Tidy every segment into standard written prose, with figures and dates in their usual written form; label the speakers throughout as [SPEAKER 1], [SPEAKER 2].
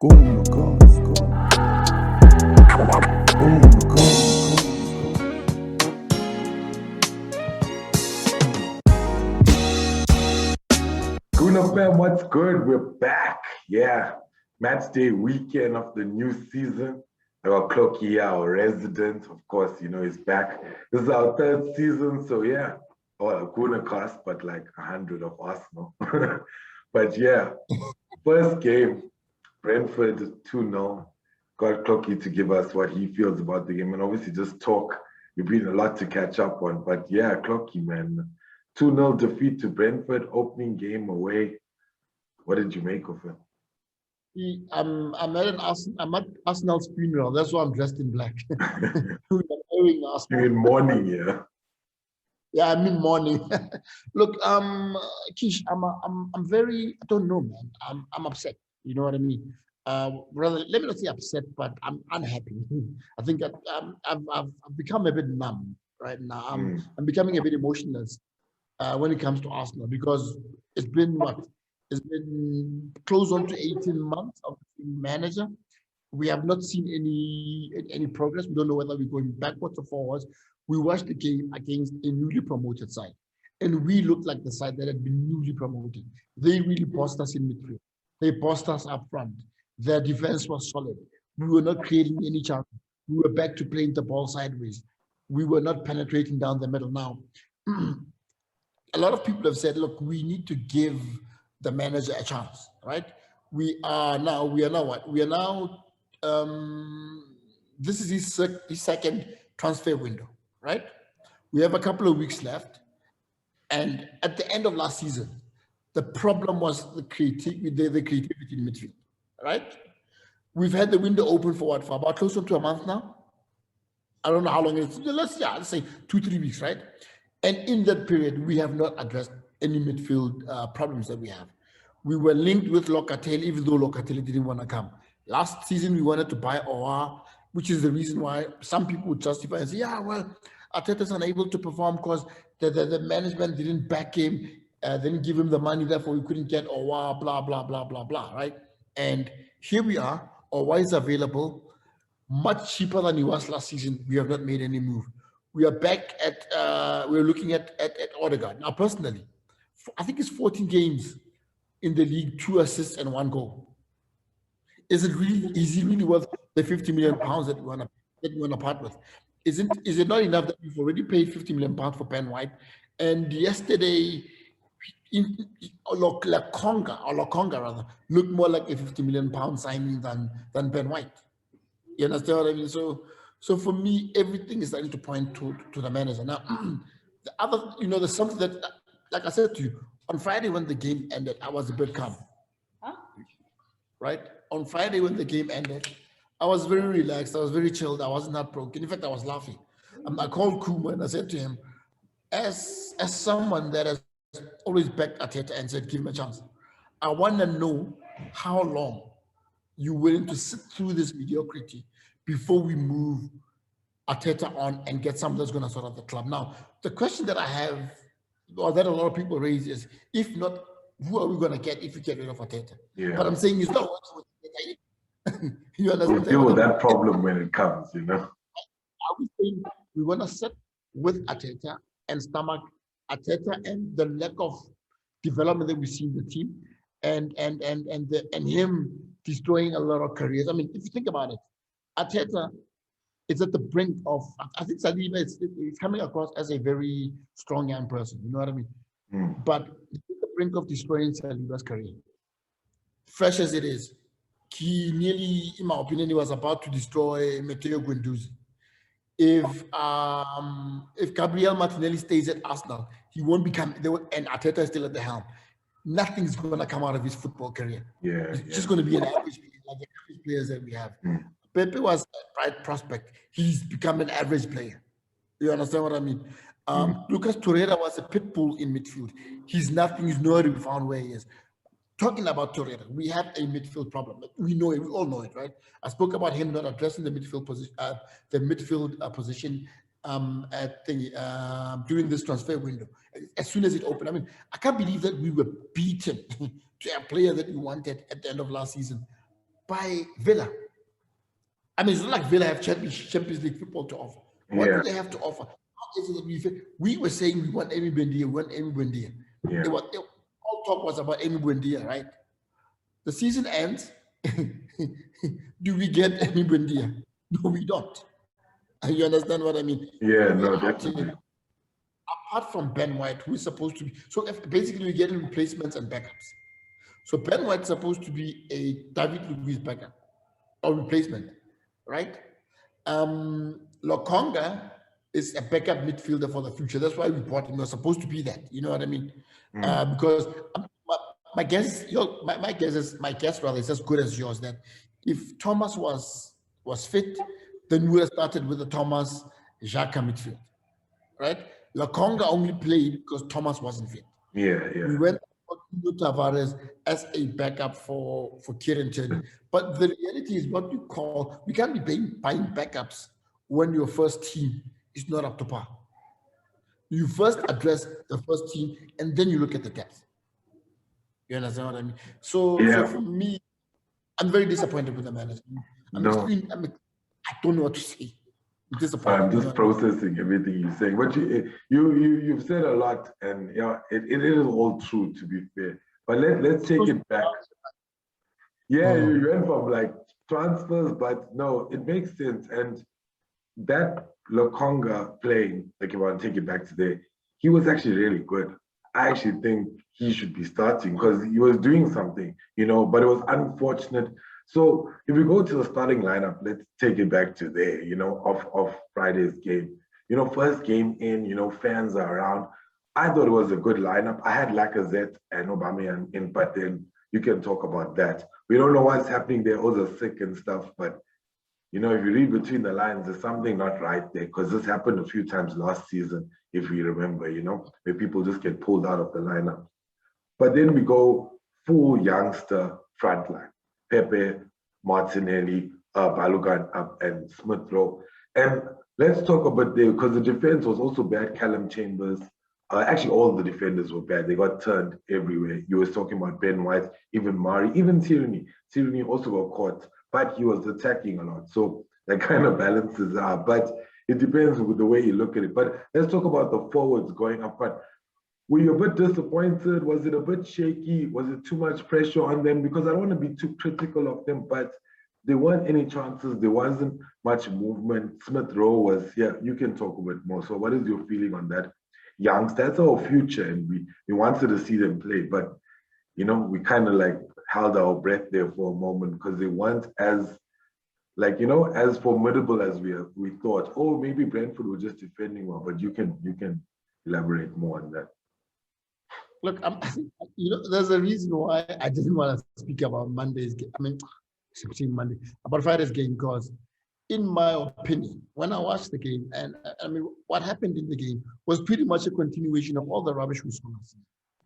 [SPEAKER 1] Gonna go.
[SPEAKER 2] Guna fam, what's good? We're back. Yeah, match day weekend of the new season. Our Thlogi, our resident, of course, is back. This is our third season, so yeah, Guna cast, but like 100 of Arsenal. But yeah, first game, Brentford 2-0. Got Thlogi to give us what he feels about the game, and obviously just talk. We've been a lot to catch up on, but yeah, Thlogi, man. 2-0 defeat to Brentford, opening game away. What did you make of it?
[SPEAKER 3] I'm at Arsenal's funeral. That's why I'm dressed in black.
[SPEAKER 2] You're in mourning, yeah.
[SPEAKER 3] Yeah, I'm in mourning. Look, Kish, I'm very, I don't know, man. I'm upset. You know what I mean? Rather, let me not say upset, but I'm unhappy. I think I've become a bit numb right now. I'm becoming a bit emotionless when it comes to Arsenal because it's been what? It's been close on to 18 months of being manager. We have not seen any progress. We don't know whether we're going backwards or forwards. We watched the game against a newly promoted side, and we looked like the side that had been newly promoted. They really bossed us in midfield. They bossed us up front. Their defense was solid. We were not creating any chances. We were back to playing the ball sideways. We were not penetrating down the middle. Now, a lot of people have said, look, we need to give the manager a chance, right? We are now what? We are now, this is his second transfer window, right? We have a couple of weeks left. And at the end of last season, the problem was the creativity in midfield, right? We've had the window open for what? For about close to a month now. I don't know how long it's. Let's say 2-3 weeks, right? And in that period, we have not addressed any midfield problems that we have. We were linked with Locatelli, even though Locatelli didn't want to come. Last season, we wanted to buy Owa, which is the reason why some people would justify and say, yeah, well, Arteta's unable to perform because the management didn't back him, didn't give him the money, therefore we couldn't get Owa, blah, blah, blah, blah, blah, right? And here we are, Owa is available, much cheaper than he was last season. We have not made any move. We are back at, we're looking at Odegaard. Now, personally, I think it's 14 games in the league, 2 assists and 1 goal. Is he really worth the 50 million pounds that we want to part with? Is it not enough that we've already paid 50 million pounds for Ben White? And yesterday, Lokonga rather, looked more like a 50 million pound signing than Ben White. You understand what I mean? So for me, everything is starting to point to the manager. Now, the other, there's something that, like I said to you, on Friday when the game ended, I was a bit calm. Huh? Right? On Friday when the game ended, I was very relaxed. I was very chilled. I wasn't heartbroken. In fact, I was laughing. I called Kuma and I said to him, as someone that has always backed Arteta and said, give him a chance, I want to know how long you're willing to sit through this mediocrity before we move Arteta on and get someone that's going to sort out the club. Now, the question that I have, or that a lot of people raise, is if not, who are we going to get if we get rid of Arteta?
[SPEAKER 2] Yeah.
[SPEAKER 3] But I'm saying it's not working with Arteta.
[SPEAKER 2] You understand? We'll deal with that problem when it comes,
[SPEAKER 3] Are we saying we want to sit with Arteta and stomach Arteta and the lack of development that we see in the team and him destroying a lot of careers? I mean, if you think about it, Arteta is at the brink of, I think Saliba is coming across as a very strong young person, you know what I mean? But it's at the brink of destroying Saliba's career. Fresh as it is, he nearly, in my opinion, he was about to destroy Matteo Guendouzi. If Gabriel Martinelli stays at Arsenal, he won't become, and Arteta is still at the helm. Nothing's going to come out of his football career. It's just going to be an average player, like the average players that we have. Pepe was a bright prospect. He's become an average player. You understand what I mean? Lucas Torreira was a pit bull in midfield. He's nothing. He's nowhere to be found where he is. Talking about Torreira, we have a midfield problem. We know it. We all know it, right? I spoke about him not addressing the midfield position, during this transfer window. As soon as it opened, I mean, I can't believe that we were beaten to a player that we wanted at the end of last season by Villa. I mean, it's not like Villa have Champions League football to offer. What do they have to offer? How is it that we were saying we want Amy Buendia,
[SPEAKER 2] Yeah.
[SPEAKER 3] All talk was about Amy Buendia, right? The season ends. Do we get Amy Buendia? No, we don't. You understand what I mean?
[SPEAKER 2] Yeah, no, definitely.
[SPEAKER 3] Apart from Ben White, who is supposed to be, so basically we're getting replacements and backups. So Ben White's supposed to be a David Luiz backup or replacement, right? Lokonga is a backup midfielder for the future. That's why we bought him. He was supposed to be that. You know what I mean? Because my guess is as good as yours. That if Thomas was fit, then we would have started with the Thomas Xhaka midfield, right? Lokonga only played because Thomas wasn't fit.
[SPEAKER 2] Yeah.
[SPEAKER 3] We went for Tavares as a backup for Kieran. But the reality is what we can't be buying backups when your first team is not up to par. You first address the first team and then you look at the depth. You understand what I mean? So for me, I'm very disappointed with the management. I don't know what to say.
[SPEAKER 2] I'm just processing everything you're saying. But you've said a lot, and it is all true, to be fair. But let's take it back. Yeah, you went from like transfers, but no, it makes sense. And that Lokonga playing, like if I want to take it back today, he was actually really good. I actually think he should be starting because he was doing something, but it was unfortunate. So if we go to the starting lineup, let's take it back to there, of Friday's game. First game in, fans are around. I thought it was a good lineup. I had Lacazette and Aubameyang in, but then you can talk about that. We don't know what's happening there. All are sick and stuff, but if you read between the lines, there's something not right there because this happened a few times last season, if we remember, where people just get pulled out of the lineup. But then we go full youngster frontline. Pepe, Martinelli, Balogun up, and Smith Rowe. And let's talk about there, because the defense was also bad. Callum Chambers, actually all the defenders were bad. They got turned everywhere. You were talking about Ben White, even Mari, even Tierney. Tierney also got caught, but he was attacking a lot. So that kind of balances out. But it depends with the way you look at it. But let's talk about the forwards going up front. Were you a bit disappointed? Was it a bit shaky? Was it too much pressure on them? Because I don't want to be too critical of them, but there weren't any chances. There wasn't much movement. Smith Rowe was, you can talk a bit more. So what is your feeling on that? Youngs, that's our future, and we wanted to see them play, but, we kind of like held our breath there for a moment because they weren't as, as formidable as we thought. Oh, maybe Brentford were just defending well, but you can elaborate more on that.
[SPEAKER 3] Look, there's a reason why I didn't want to speak about Monday's game. About Friday's game, because in my opinion, when I watched the game, and what happened in the game was pretty much a continuation of all the rubbish we saw last season.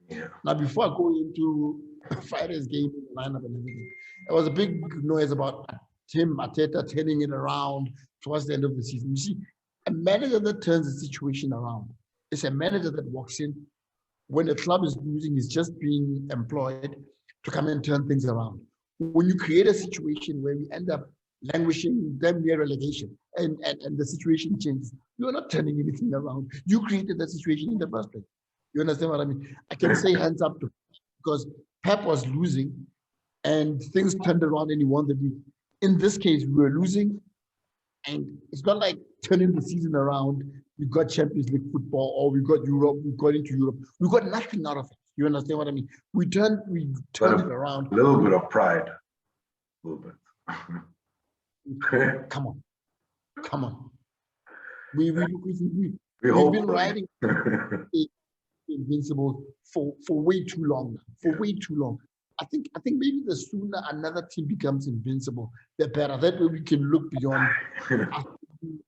[SPEAKER 2] Yeah.
[SPEAKER 3] Now, before I go into Friday's game, lineup and everything, there was a big noise about Arteta turning it around towards the end of the season. You see, a manager that turns the situation around is a manager that walks in when the club is losing, is just being employed to come and turn things around. When you create a situation where we end up languishing them near relegation and the situation changes, you're not turning anything around. You created that situation in the first place. You understand what I mean? I can say hands up to because Pep was losing and things turned around and he won the league. In this case, we were losing and it's not like turning the season around. We got Champions League football, or we got Europe, we got into Europe. We got nothing out of it. You understand what I mean? We turned it around.
[SPEAKER 2] A little bit of pride. A little bit.
[SPEAKER 3] Come on. We've been riding Invincible for way too long now. Way too long. I think maybe the sooner another team becomes invincible, the better. That way we can look beyond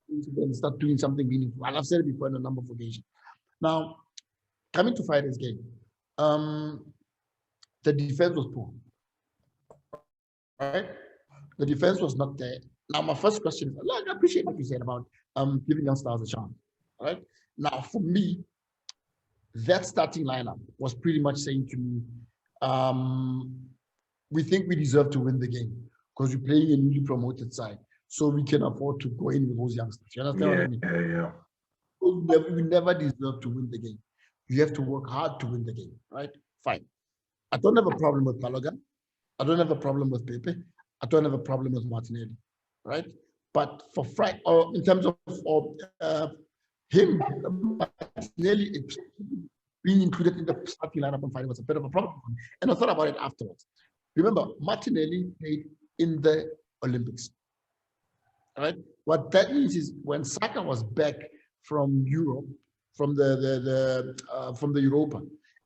[SPEAKER 3] and start doing something meaningful. And I've said it before on a number of occasions. Now, coming to Friday's game, the defense was poor. Right? The defense was not there. Now, my first question is, I appreciate what you said about giving young stars a chance. Right? Now, for me, that starting lineup was pretty much saying to me, we think we deserve to win the game. because we're playing a newly promoted side. So we can afford to go in with those youngsters. You understand what I mean?
[SPEAKER 2] Yeah.
[SPEAKER 3] We never deserve to win the game. You have to work hard to win the game, right? Fine. I don't have a problem with Thlogi. I don't have a problem with Pepe. I don't have a problem with Martinelli, right? But for Frank, or in terms of him, Martinelli being included in the starting lineup on Friday was a bit of a problem for me. And I thought about it afterwards. Remember, Martinelli played in the Olympics, right? What that means is when Saka was back from Europe, from the Europa,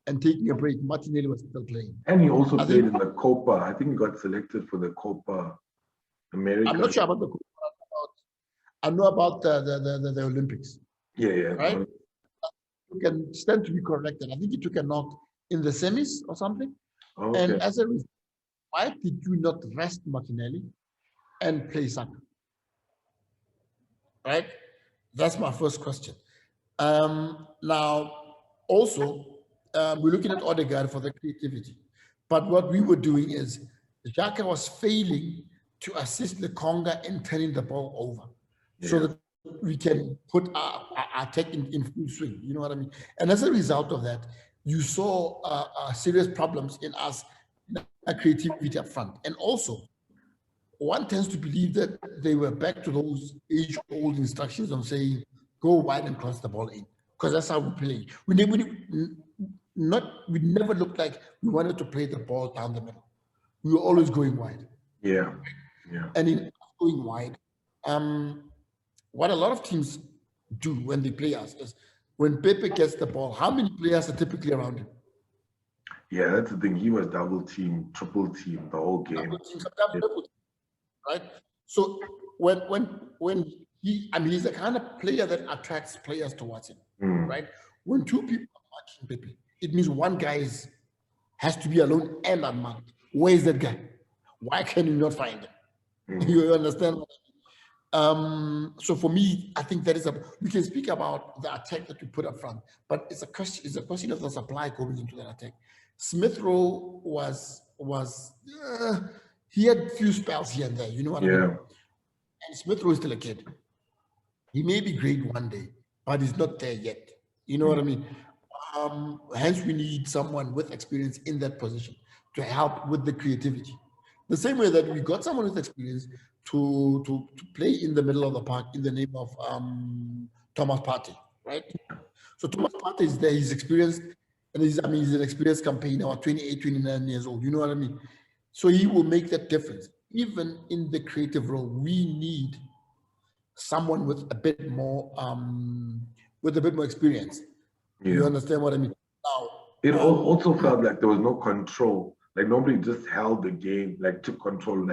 [SPEAKER 3] and taking a break, Martinelli was still playing.
[SPEAKER 2] And he also played in the Copa. I think he got selected for the Copa America.
[SPEAKER 3] I'm not sure about the Copa. I know about the Olympics.
[SPEAKER 2] Yeah.
[SPEAKER 3] Right? You can stand to be corrected. I think he took a knock in the semis or something.
[SPEAKER 2] Okay.
[SPEAKER 3] And as a result, why did you not rest Martinelli and play Saka? Right? That's my first question. Now, also, we're looking at Odegaard for the creativity. But what we were doing is Xhaka was failing to assist the Conga in turning the ball over so that we can put our tech in full swing. You know what I mean? And as a result of that, you saw serious problems in us, creativity up front. And also, one tends to believe that they were back to those age-old instructions of saying, go wide and cross the ball in, because that's how we play. We never looked like we wanted to play the ball down the middle. We were always going wide.
[SPEAKER 2] Yeah.
[SPEAKER 3] And in going wide, what a lot of teams do when they play us is when Pepe gets the ball, how many players are typically around him?
[SPEAKER 2] Yeah, that's the thing. He was double team, triple team the whole game.
[SPEAKER 3] Double team, right? So when he's the kind of player that attracts players towards him, right? When two people are matching Pepe, it means one guy has to be alone and unmarked. Where is that guy? Why can you not find him? You understand what I mean? So for me, I think we can speak about the attack that we put up front, but it's a question of the supply going into that attack. Smith Rowe he had a few spells here and there, you know what I mean? And Smith Rowe is still a kid. He may be great one day, but he's not there yet. You know what I mean? Hence, we need someone with experience in that position to help with the creativity. The same way that we got someone with experience to play in the middle of the park in the name of Thomas Partey, right? So Thomas Partey is there, he's experienced, and he's an experienced campaigner, 28, 29 years old, you know what I mean? So he will make that difference. Even in the creative role, we need someone with a bit more experience. You understand what I mean? Now,
[SPEAKER 2] it also felt like there was no control. Like nobody just held the game, like took control,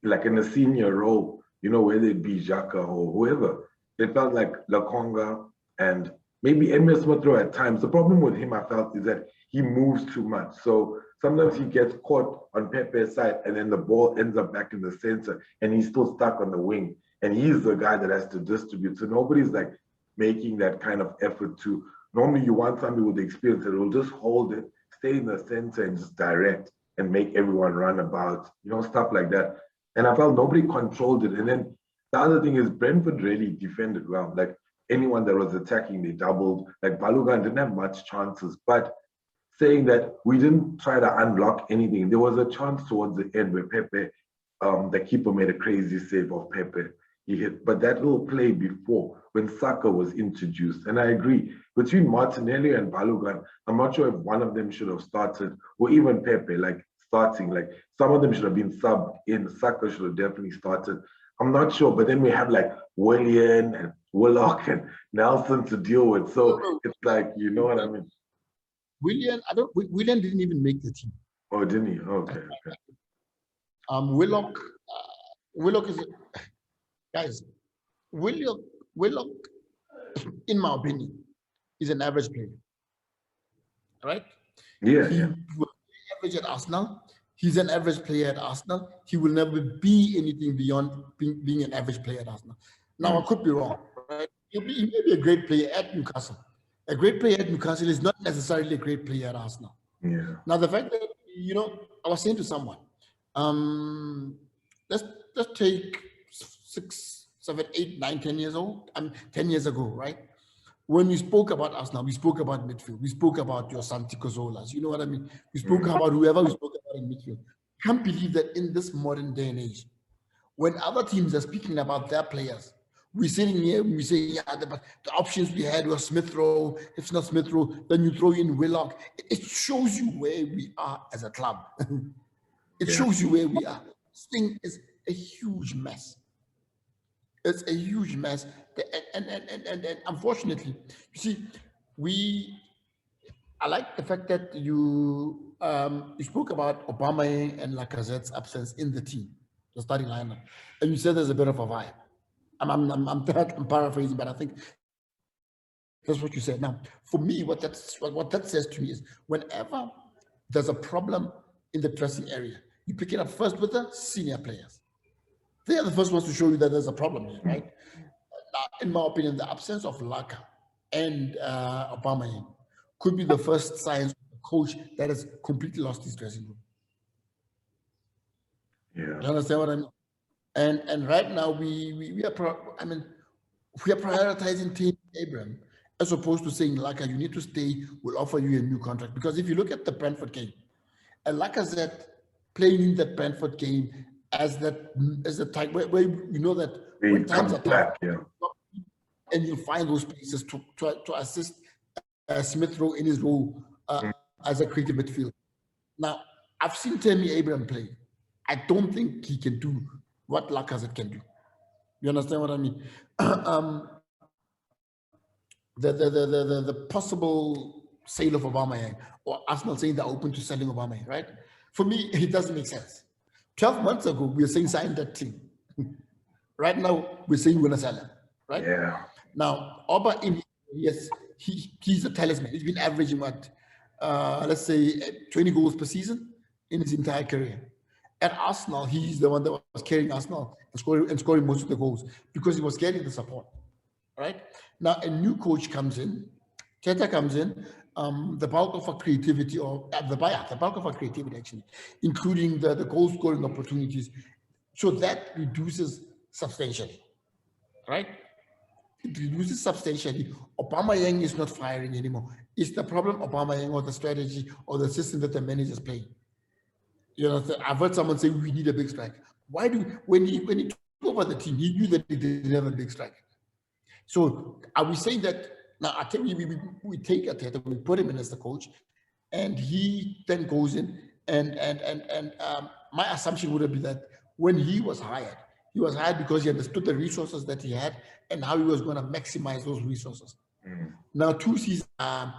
[SPEAKER 2] like in a senior role, you know, whether it be Xhaka or whoever. It felt like Lakonga and maybe Emile Smith Rowe at times. The problem with him, I felt, is that he moves too much. So sometimes he gets caught on Pepe's side and then the ball ends up back in the center and he's still stuck on the wing. And he's the guy that has to distribute. So nobody's like making that kind of effort to, normally you want somebody with experience that will just hold it, stay in the center and just direct and make everyone run about, you know, stuff like that. And I felt nobody controlled it. And then the other thing is Brentford really defended well. Like anyone that was attacking, they doubled. Like Balogun didn't have much chances, but saying that we didn't try to unlock anything. There was a chance towards the end where Pepe, the keeper made a crazy save of Pepe. He hit, but that little play before when Saka was introduced, and I agree, between Martinelli and Balogun, I'm not sure if one of them should have started, or even Pepe, like starting, like some of them should have been subbed in. Saka should have definitely started. I'm not sure, but then we have like Willian and Willock and Nelson to deal with. So it's like, you know what I mean?
[SPEAKER 3] Willian didn't even make the team.
[SPEAKER 2] Oh, didn't he? Okay.
[SPEAKER 3] Willock is, guys, Willock, in my opinion, is an average player. Right? He was average at Arsenal. He's an average player at Arsenal. He will never be anything beyond being an average player at Arsenal. Now, I could be wrong, right? He may be a great player at Newcastle. A great player at Newcastle is not necessarily a great player at Arsenal.
[SPEAKER 2] Yeah.
[SPEAKER 3] Now, the fact that, I was saying to someone, let's take 6, 7, 8, 9, 10 years old. 10 years ago, right? When we spoke about Arsenal, we spoke about midfield. We spoke about your Santi Cazorlas. You know what I mean? We spoke about whoever we spoke about in midfield. Can't believe that in this modern day and age, when other teams are speaking about their players, we're sitting here and we say, yeah, the options we had were Smith Rowe. If it's not Smith Rowe, then you throw in Willock. It shows you where we are as a club. It shows you where we are. This thing is a huge mess. It's a huge mess. And unfortunately, you see, I like the fact that you spoke about Obama and Lacazette's absence in the team, the starting lineup, and you said there's a bit of a vibe. I'm paraphrasing, but I think that's what you said. Now, for me, what that says to me is whenever there's a problem in the dressing area, you pick it up first with the senior players. They are the first ones to show you that there's a problem here, right? Now, in my opinion, the absence of Laka and Obama could be the first signs of a coach that has completely lost his dressing room.
[SPEAKER 2] Yeah.
[SPEAKER 3] You understand what I mean? And right now we are prioritizing Tammy Abraham as opposed to saying, Laka, you need to stay, we'll offer you a new contract. Because if you look at the Brentford game, and Lacazette playing in that Brentford game as the type where you know that when times are tough, and you'll find those spaces to assist Smith Rowe in his role as a creative midfield. Now, I've seen Tammy Abraham play. I don't think he can do what Lacazette can do. You understand what I mean? The possible sale of Aubameyang, or Arsenal saying they're open to selling Aubameyang, right? For me, it doesn't make sense. 12 months ago, we were saying sign that team. Right now, we're saying we're going to sell him, right?
[SPEAKER 2] Yeah.
[SPEAKER 3] Now, yes, he's a talisman. He's been averaging what, let's say 20 goals per season in his entire career. At Arsenal, he's the one that was carrying Arsenal and scoring most of the goals because he was getting the support, right? Now, a new coach comes in, Teta comes in, the bulk of our creativity, or the bulk of our creativity actually, including the goal scoring opportunities. So that reduces substantially, right? It reduces substantially. Aubameyang is not firing anymore. Is the problem Aubameyang or the strategy or the system that the manager is playing? You know, I've heard someone say we need a big striker. Why when he took over the team, he knew that he didn't have a big striker. So are we saying that now? I tell you, we take Arteta, we put him in as the coach, and he then goes in and my assumption would have been that when he was hired because he understood the resources that he had and how he was going to maximize those resources. Now, 2 seasons,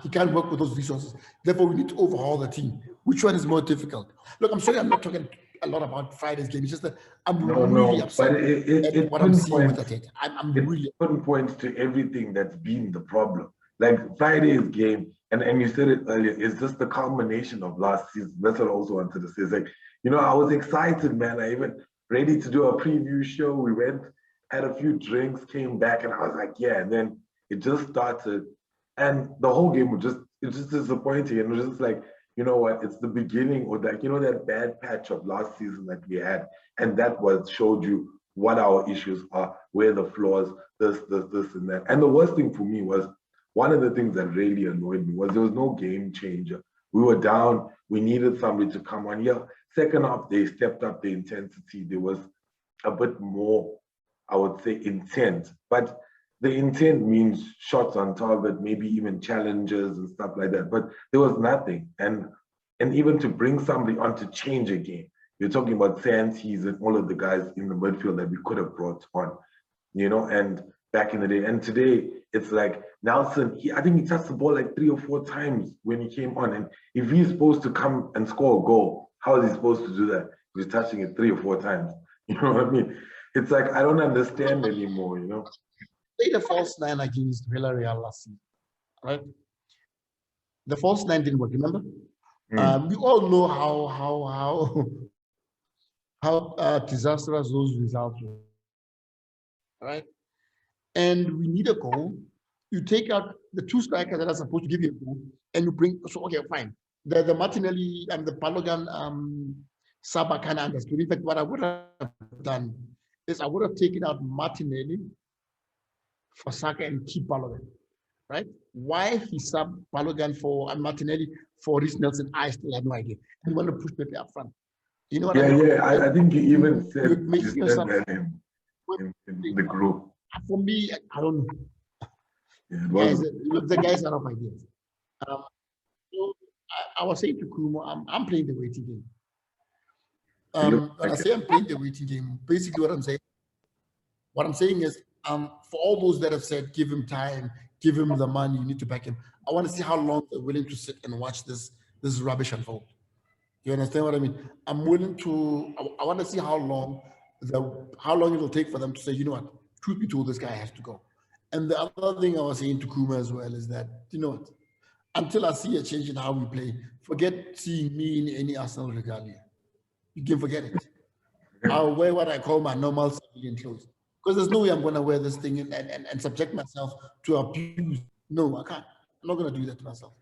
[SPEAKER 3] he can't work with those resources. Therefore, we need to overhaul the team. Which one is more difficult? Look, I'm sorry, I'm not talking a lot about Friday's game. It's just that I'm really upset at what I'm seeing with Arteta. I'm really
[SPEAKER 2] points to everything that's been the problem. Like Friday's game, and you said it earlier, is just the culmination of last season. That's what I also wanted to say. It's like, you know, I was excited, man. I even ready to do a preview show. We went, had a few drinks, came back, and I was like, yeah. And then it just started, and the whole game was just disappointing. And it was just like, you know what? It's the beginning, or like, you know, that bad patch of last season that we had, and that showed you what our issues are, where the flaws, this, and that. And the worst thing for me was, one of the things that really annoyed me was there was no game changer. We were down. We needed somebody to come on. Yeah, second half, they stepped up the intensity. There was a bit more, I would say, intent. But the intent means shots on target, maybe even challenges and stuff like that. But there was nothing. And even to bring somebody on to change a game, you're talking about Santis and all of the guys in the midfield that we could have brought on, you know, and back in the day. And today, it's like Nelson, I think he touched the ball like 3 or 4 times when he came on. And if he's supposed to come and score a goal, how is he supposed to do that? He's touching it 3 or 4 times. You know what I mean? It's like, I don't understand anymore, you know?
[SPEAKER 3] Played a false 9 against Villarreal last season, right? The false 9 didn't work, remember? We all know how disastrous those results were, right? And we need a goal. You take out the 2 strikers that are supposed to give you a goal, and you bring, so okay, fine. The Martinelli and the Balogun Saba kind of understood. In fact, what I would have done is I would have taken out Martinelli for Saka and keep Balogun, right? Why he sub Balogun for Martinelli for Reece Nelson, I still have no idea. And you want to push Pepe up front. You know what I mean?
[SPEAKER 2] I think you even said,
[SPEAKER 3] You're making yourself
[SPEAKER 2] that in the group.
[SPEAKER 3] For me, I don't know.
[SPEAKER 2] Yeah,
[SPEAKER 3] Guys, the guys are of ideas. So I was saying to Kumo, I'm playing the waiting game. When I say I'm playing the waiting game, basically what I'm saying is, for all those that have said, give him time, give him the money, you need to back him. I want to see how long they're willing to sit and watch this rubbish unfold. You understand what I mean? I'm willing to. I want to see how long it'll take for them to say, you know what, truth be told, this guy has to go. And the other thing I was saying to Kuma as well is that, you know what, until I see a change in how we play, forget seeing me in any Arsenal regalia. You can forget it. I'll wear what I call my normal civilian clothes. Because there's no way I'm going to wear this thing and subject myself to abuse. No, I can't. I'm not going to do that to myself.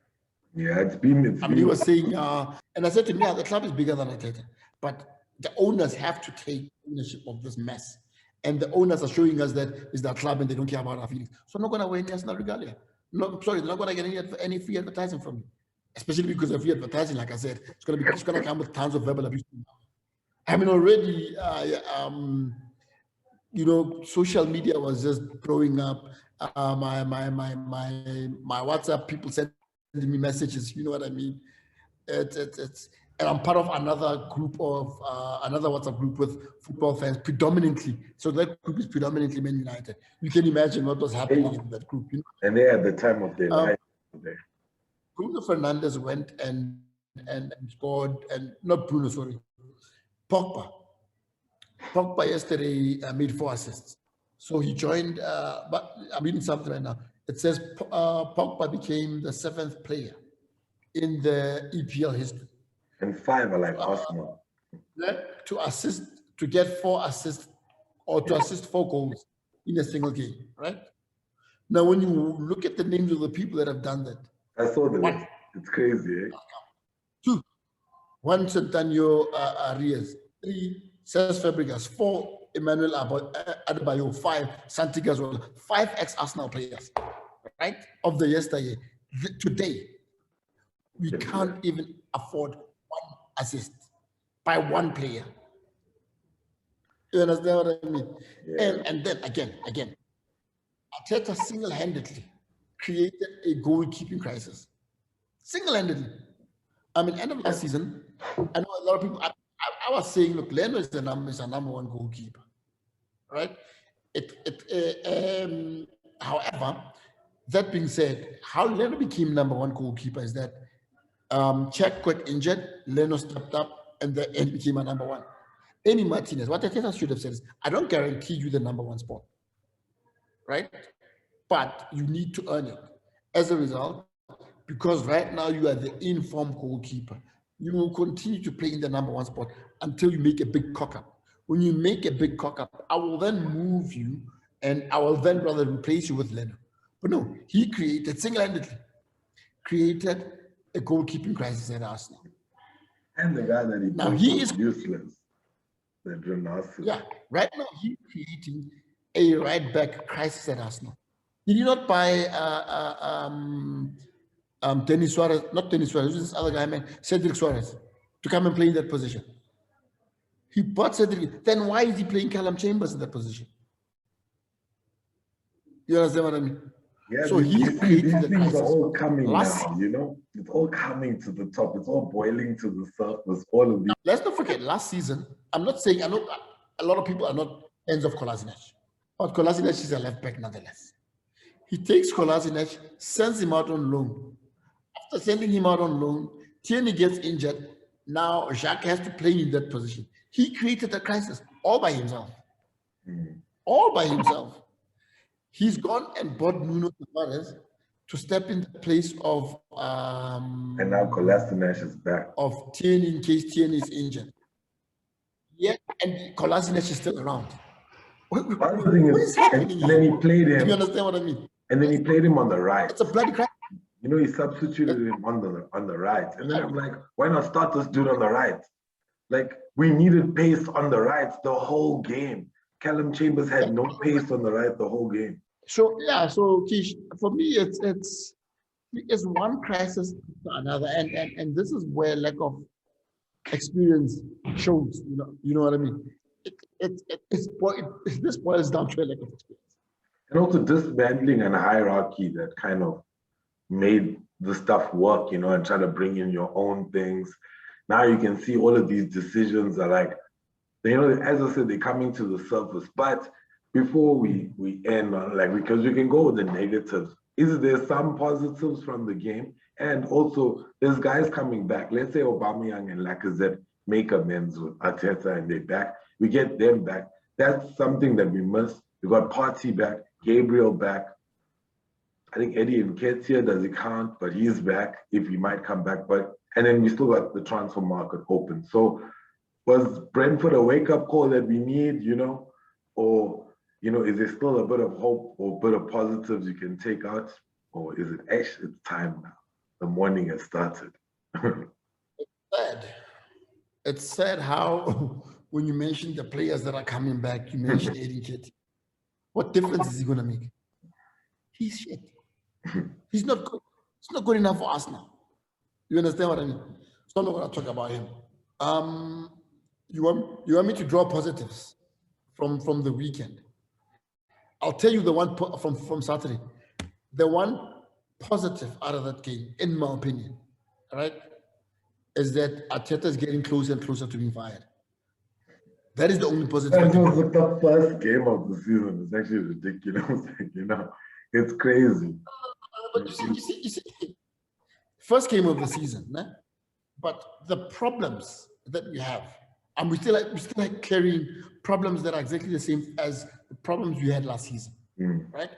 [SPEAKER 2] Yeah, it's been.
[SPEAKER 3] He was saying, and I said to me, the club is bigger than Arteta, but the owners have to take ownership of this mess. And the owners are showing us that it's their club and they don't care about our feelings. So I'm not going to wear any Arsenal regalia. No, sorry, they're not going to get any free advertising from me. Especially because of free advertising, like I said, it's going to come with tons of verbal abuse. I mean, already, social media was just blowing up. My WhatsApp, people sending me messages. You know what I mean? And I'm part of another group of another WhatsApp group with football fans, predominantly. So that group is predominantly Man United. You can imagine what was happening in that group. You know?
[SPEAKER 2] And they at the time of their life.
[SPEAKER 3] Bruno Fernandes went and scored, and not Bruno, sorry, Pogba yesterday made 4 assists. So he joined, but I'm reading something right now. It says Pogba became the 7th player in the EPL history.
[SPEAKER 2] And 5 are like Arsenal.
[SPEAKER 3] To get 4 assists or to assist 4 goals in a single game, right? Now, when you look at the names of the people that have done that.
[SPEAKER 2] I saw the list. It's crazy, eh?
[SPEAKER 3] 2. 1, Antonio Arias. 3, Cesc Fabregas. 4, Emmanuel Adebayo. 5, Santi Cazorla. 5 ex-Arsenal players, right? Of the yesterday. Today, we can't even afford 1 assist by 1 player. You understand what I mean? Yeah. And then again, Arteta single-handedly created a goalkeeping crisis. Single-handedly. I mean, end of last season, I know a lot of people. I was saying, look, Leno is the number 1 goalkeeper, right? However, that being said, how Leno became number 1 goalkeeper is that Czech got injured, Leno stepped up, and he became a number 1. Amy Martinez, what Arteta should have said is, I don't guarantee you the number 1 spot, right? But you need to earn it. As a result, because right now you are the informed goalkeeper, you will continue to play in the number 1 spot until you make a big cock up. When you make a big cock up, I will then move you and I will then rather replace you with Leno. But no, he single-handedly created a goalkeeping crisis at Arsenal.
[SPEAKER 2] And the guy that he is useless.
[SPEAKER 3] Yeah, right now he's creating a right-back crisis at Arsenal. Did you not buy Denis Suarez, not Denis Suarez, who's this other guy, man, Cedric Suarez, to come and play in that position? He bought Cedric. Then why is he playing Callum Chambers in that position? You understand what I mean?
[SPEAKER 2] Yeah, so these things are all coming now, you know? It's all coming to the top. It's all boiling to the surface, all of these.
[SPEAKER 3] Let's not forget, last season, I'm not saying, I know a lot of people are not fans of Kolasinac, but Kolasinac is a left back nonetheless. He takes Kolasinac, sends him out on loan. After sending him out on loan, Tierney gets injured. Now Jacques has to play in that position. He created a crisis all by himself. All by himself. He's gone and bought Nuno Tavares to step in the place of
[SPEAKER 2] and now Kolasinac is back.
[SPEAKER 3] Of Tierney in case Tierney is injured. Yeah, and Kolasinac is still around. What is happening?
[SPEAKER 2] And then he played him.
[SPEAKER 3] Do you understand what I mean?
[SPEAKER 2] And then he played him on the right.
[SPEAKER 3] It's a bloody crap.
[SPEAKER 2] You know, he substituted him on the right. And then I'm like, why not start this dude on the right? Like, we needed pace on the right the whole game. Callum Chambers had no pace on the right the whole game.
[SPEAKER 3] So yeah, so Kish, for me, it's one crisis to another, and this is where lack of experience shows. You know what I mean. This boils down to a lack of experience.
[SPEAKER 2] And also dismantling an hierarchy that kind of made the stuff work, and try to bring in your own things. Now you can see all of these decisions are like, as I said, they're coming to the surface. But before we end on, because we can go with the negatives, is there some positives from the game? And also, there's guys coming back. Let's say Aubameyang and Lacazette make amends with Arteta and they're back. We get them back. That's something that we missed. We got Partey back, Gabriel back. I think Eddie Nketiah, does it count? But he's back if he might come back. And then we still got the transfer market open. So was Brentford a wake-up call that we need, or, is there still a bit of hope or a bit of positives you can take out? Or is it actually it's time now? The morning has started.
[SPEAKER 3] It's sad how when you mention the players that are coming back, you mention Eddie Nketiah. What difference is he going to make? He's shit. He's not good. It's not good enough for us now. You understand what I mean? So I'm not going to talk about him. You want me to draw positives from the weekend? I'll tell you the one from Saturday. The one positive out of that game, in my opinion, right, is that Arteta is getting closer and closer to being fired. That is the only positive.
[SPEAKER 2] That was the first game of the season. It's actually ridiculous. It's crazy.
[SPEAKER 3] But you see, first game of the season, né? But the problems that we have, and we still carrying problems that are exactly the same as the problems we had last season, right?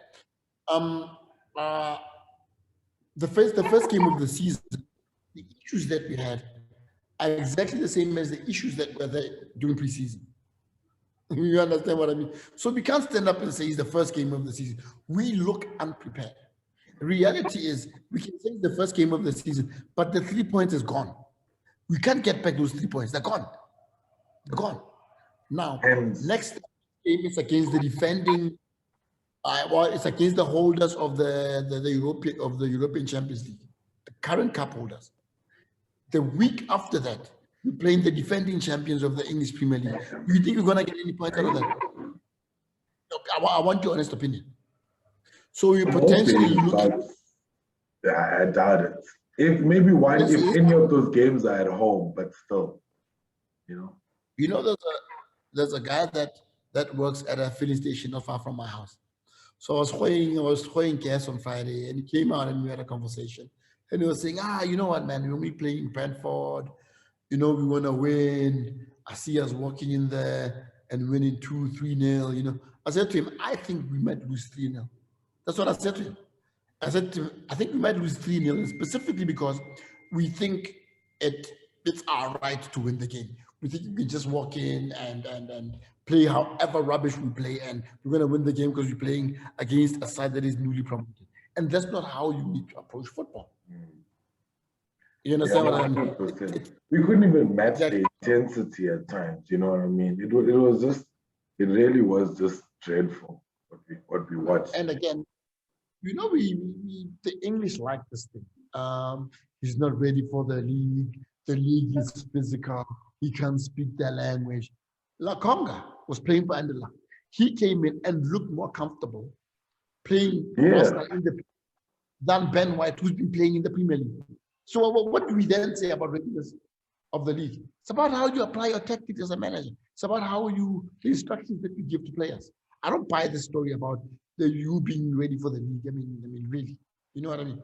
[SPEAKER 3] The first game of the season, the issues that we had are exactly the same as the issues that were there during preseason. You understand what I mean? So we can't stand up and say it's the first game of the season. We look unprepared. The reality is we can say it's the first game of the season, but the 3 points is gone. We can't get back those 3 points. They're gone. They're gone. Now, next game is against the defending. It's against the holders of the European Champions League, the current cup holders. The week after that, we're playing the defending champions of the English Premier League. Do you think we're going to get any points out of that? I want your honest opinion. So you potentially looking.
[SPEAKER 2] I doubt it. If any of those games are at home, but still,
[SPEAKER 3] there's a guy that works at a filling station not far from my house. So I was throwing gas on Friday, and he came out and we had a conversation. And he was saying, you know what, man, when we play in Brentford, we want to win. I see us walking in there and winning 2-3-0, I said to him, I think we might lose 3-0. That's what I said to him. I said to him, I think we might lose 3-0, specifically because we think it's our right to win the game. We think we can just walk in and play however rubbish we play, and we're going to win the game because we're playing against a side that is newly promoted. And that's not how you need to approach football. You understand what I mean?
[SPEAKER 2] We couldn't even match the intensity at times. You know what I mean? It really was just dreadful what we watched.
[SPEAKER 3] And again, the English like this thing. He's not ready for the league. The league is physical. He can't speak their language. Lakonga was playing for Anderlecht. He came in and looked more comfortable playing than Ben White, who's been playing in the Premier League. So what do we then say about readiness of the league? It's about how you apply your tactics as a manager. It's about the instructions that you give to players. I don't buy the story about you being ready for the league. I mean, really, you know what I mean?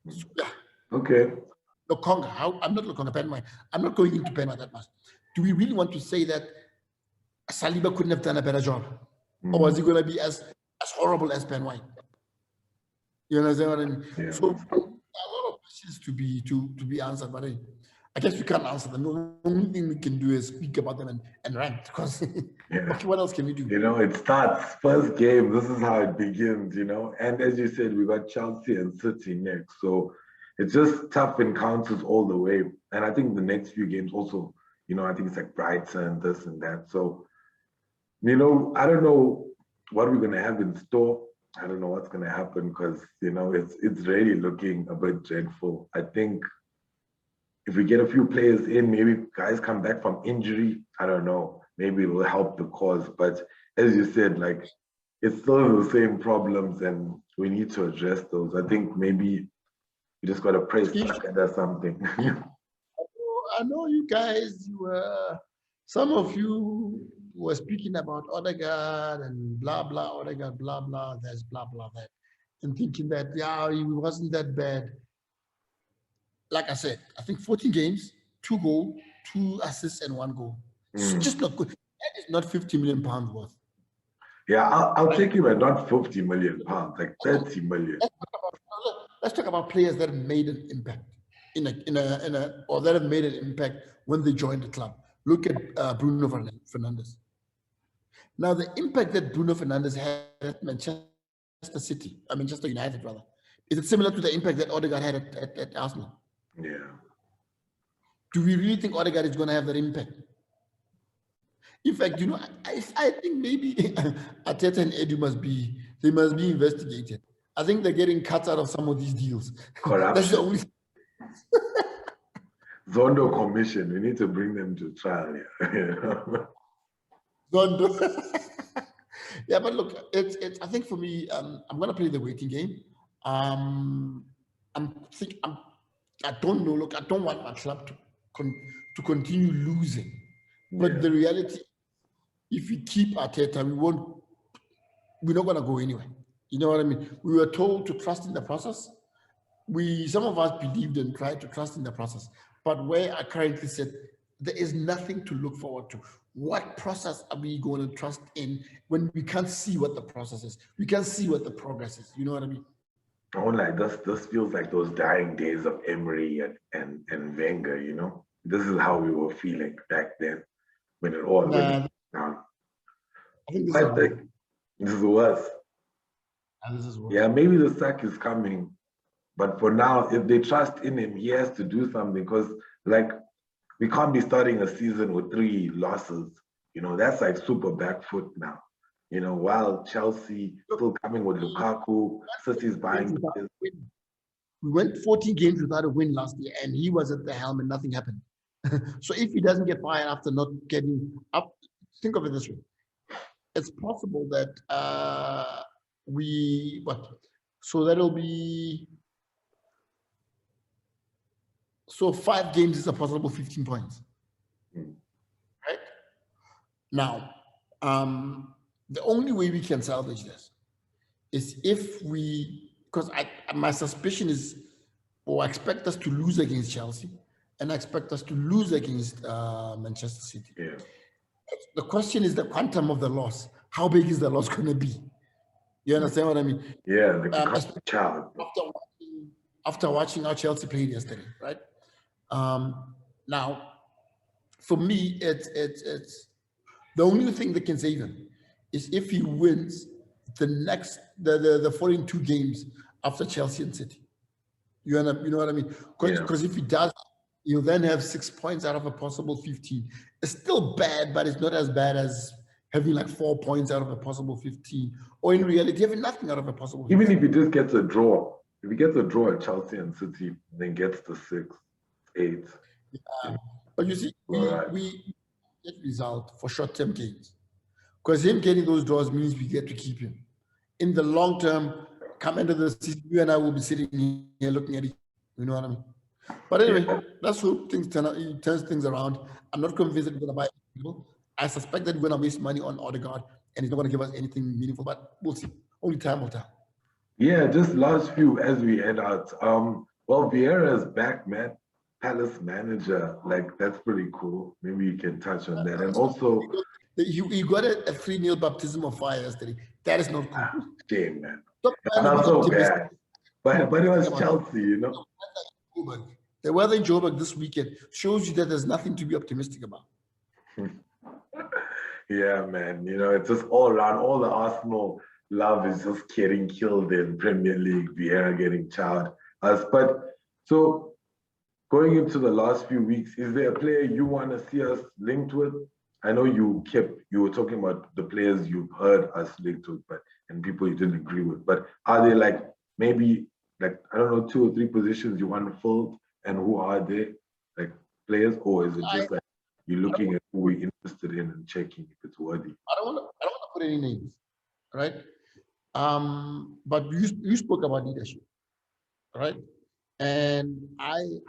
[SPEAKER 3] So, yeah.
[SPEAKER 2] Okay.
[SPEAKER 3] Lokonga, I'm not Lokonga, Ben White. I'm not going into Ben White that much. Do we really want to say that Saliba couldn't have done a better job? Or was he going to be as horrible as Ben White? You understand what I mean?
[SPEAKER 2] Yeah.
[SPEAKER 3] So a lot of questions to be answered, but I guess we can't answer them. The only thing we can do is speak about them and rant, because okay, what else can we do?
[SPEAKER 2] It starts first game. This is how it begins, And as you said, we got Chelsea and City next. So it's just tough encounters all the way. And I think the next few games also, I think it's like Brighton, this and that. So, I don't know what we're gonna have in store. I don't know what's gonna happen because it's really looking a bit dreadful. I think if we get a few players in, maybe guys come back from injury. I don't know. Maybe it will help the cause. But as you said, like it's still the same problems, and we need to address those. I think maybe you just gotta pray Saka does something.
[SPEAKER 3] I know you guys. Some of you were speaking about Odegaard and blah blah Odegaard blah blah. There's blah blah that, and thinking that he wasn't that bad. Like I said, I think 14 games, 2 goals, 2 assists, and 1 goal. It's just not good. That is not 50 million pounds worth.
[SPEAKER 2] Yeah, I'll take him at not 50 million pounds, like 30 million.
[SPEAKER 3] Let's talk about players that have made an impact or that have made an impact when they joined the club. Look at Bruno Fernandes. Now, the impact that Bruno Fernandes had at Manchester United, rather, is it similar to the impact that Odegaard had at Arsenal?
[SPEAKER 2] Yeah.
[SPEAKER 3] Do we really think Odegaard is going to have that impact? In fact, I think maybe Arteta and Edu must be investigated. I think they're getting cut out of some of these deals.
[SPEAKER 2] Corruption.
[SPEAKER 3] That's the only.
[SPEAKER 2] Zondo Commission. We need to bring them to trial. Yeah.
[SPEAKER 3] Zondo. Yeah, but look, it's. I think for me, I'm gonna play the waiting game. I don't know. Look, I don't want my club to continue losing. But the reality, if we keep Arteta, we're not going to go anywhere. You know what I mean? We were told to trust in the process. Some of us believed and tried to trust in the process. But where I currently sit, there is nothing to look forward to. What process are we going to trust in when we can't see what the process is? We can't see what the progress is. You know what I mean?
[SPEAKER 2] Oh, like this feels like those dying days of Emery and Wenger, This is how we were feeling back then. When it all went down.
[SPEAKER 3] I think
[SPEAKER 2] this is worse. Yeah, maybe the sack is coming. But for now, if they trust in him, he has to do something because, we can't be starting a season with 3 losses. That's like super back foot now. While Chelsea still coming with Lukaku, City's buying.
[SPEAKER 3] We went 14 games without a win last year, and he was at the helm and nothing happened. So if he doesn't get fired after not getting up, think of it this way. It's possible that so that'll be, so 5 games is a possible 15 points. Right? Now, the only way we can salvage this is if because my suspicion is, or I expect us to lose against Chelsea, and I expect us to lose against Manchester City.
[SPEAKER 2] Yeah.
[SPEAKER 3] The question is the quantum of the loss. How big is the loss going to be? You understand what I mean?
[SPEAKER 2] Yeah.
[SPEAKER 3] After watching how Chelsea played yesterday, right? Now, for me, it's the only thing that can save him is if he wins the following 2 games after Chelsea and City. You know what I mean? Because if he does, you then have 6 points out of a possible 15. It's still bad, but it's not as bad as having 4 points out of a possible 15, or in reality having nothing out of a possible 15.
[SPEAKER 2] Even if he just gets a draw, if he gets a draw at Chelsea and City, then gets the 6, 8.
[SPEAKER 3] But you see, we get result for short-term gains, because him getting those draws means we get to keep him. In the long term, come into the season, you and I will be sitting here looking at it. You know what I mean? But anyway, let's hope things turns things around. I'm not convinced that we're going to buy people. I suspect that we're going to waste money on Odegaard, and he's not going to give us anything meaningful, but we'll see. Only time will tell.
[SPEAKER 2] Yeah, just last few as we head out. Well, Vieira's back, man. Palace manager, that's pretty cool. Maybe you can touch on that. And also,
[SPEAKER 3] you got a 3-0 baptism of fire yesterday. That is not cool.
[SPEAKER 2] Shame, man. Not so bad. But it was Chelsea,
[SPEAKER 3] The weather in Joburg this weekend shows you that there's nothing to be optimistic about.
[SPEAKER 2] Yeah, man. It's just all around. All the Arsenal love is just getting killed in Premier League. Vieira getting chowed us. But so going into the last few weeks, is there a player you want to see us linked with? I know you were talking about the players you've heard us linked with, and people you didn't agree with. But are there like maybe like I don't know 2 or 3 positions you want to fill, and who are they? Like players, or is it just like you're looking at who we're interested in and checking if it's worthy?
[SPEAKER 3] I don't want to put any names, right? But you spoke about leadership, right? And I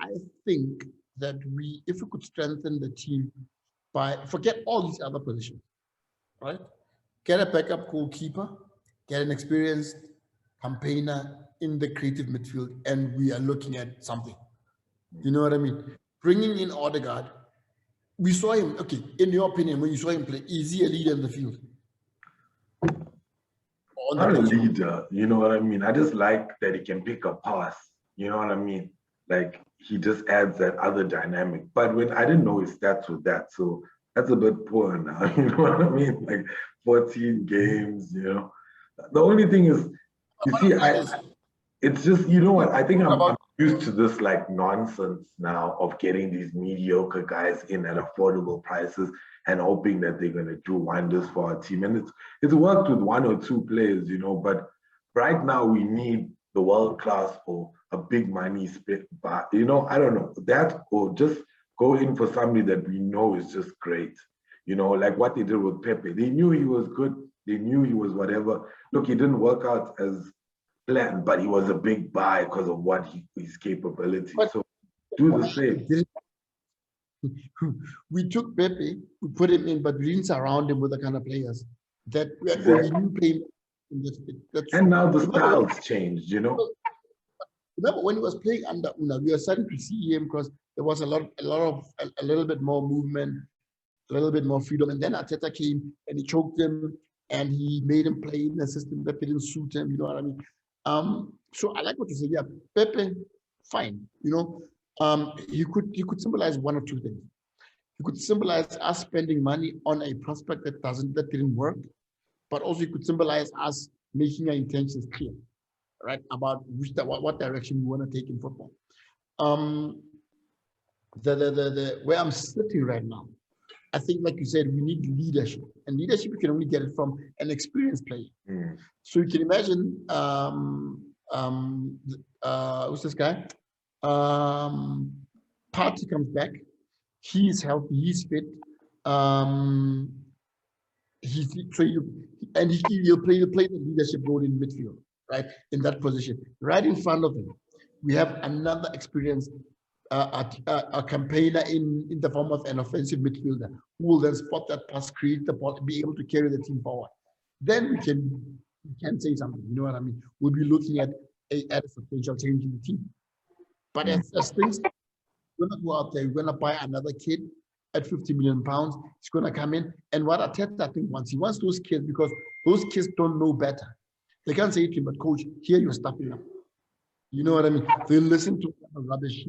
[SPEAKER 3] think that if we could strengthen the team by forget all these other positions, right? Get a backup goalkeeper, get an experienced campaigner in the creative midfield, and we are looking at something. You know what I mean? Bringing in Odegaard, we saw him. Okay, in your opinion, when you saw him play, is he a leader in the field?
[SPEAKER 2] Not a leader, you know what I mean? I just like that he can pick a pass, you know what I mean? Like he just adds that other dynamic. But when I didn't know his stats with that, so that's a bit poor now, you know what I mean? Like 14 games, you know. The only thing is, you see, it's just, you know what, I think I'm used to this like nonsense now of getting these mediocre guys in at affordable prices and hoping that they're going to do wonders for our team. And it's worked with 1 or 2 players, you know, but right now we need the world class or a big money spent, but you know, I don't know, that or just go in for somebody that we know is just great. You know, like what they did with Pepe. They knew he was good. They knew he was whatever. Look, he didn't work out as planned, but he was a big buy because of what his capability. So do the same.
[SPEAKER 3] We took Pepe, we put him in, but we didn't surround him with the kind of players that we knew playing.
[SPEAKER 2] And now the styles changed, you know.
[SPEAKER 3] Remember when he was playing under Una, we were starting to see him because there was a little bit more movement, a little bit more freedom. And then Arteta came and he choked him and he made him play in a system that didn't suit him. You know what I mean? So I like what you said. Yeah, Pepe, fine. You know, he could symbolize 1 or 2 things. He could symbolize us spending money on a prospect that didn't work, but also he could symbolize us making our intentions clear, right, about what direction we want to take in football. Where I'm sitting right now, I think, like you said, we need leadership, and leadership you can only get it from an experienced player. So you can imagine, who's this guy? Partey comes back. He's healthy. He's fit. He'll play the leadership role in midfield, right? In that position, right in front of him, we have another experienced a campaigner in the form of an offensive midfielder who will then spot that pass, create the ball, be able to carry the team forward. Then we can say something. You know what I mean? We'll be looking at a substantial change in the team. But as things, we're going to go out there, we're going to buy another kid at 50 million pounds. He's going to come in. And what Arteta, I think, wants, he wants those kids because those kids don't know better. They can't say to him, but coach, here you're stuffing up. You know what I mean? They listen to rubbish.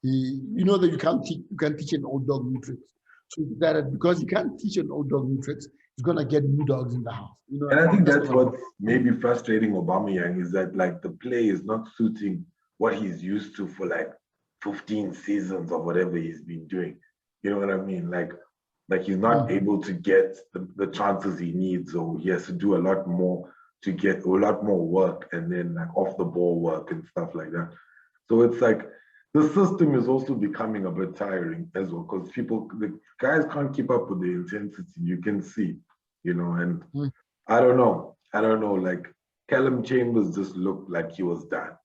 [SPEAKER 3] You know that you can't teach an old dog new tricks. So that because you can't teach an old dog new tricks, he's going to get new dogs in the house. You know,
[SPEAKER 2] and I think that's what's maybe frustrating Aubameyang is that like the play is not suiting what he's used to for like 15 seasons or whatever he's been doing. You know what I mean? Like he's not able to get the chances he needs, or he has to do a lot more to get a lot more work and then like off the ball work and stuff like that. So it's like the system is also becoming a bit tiring as well because the guys can't keep up with the intensity. You can see, you know, and I don't know. Like Callum Chambers just looked like he was done.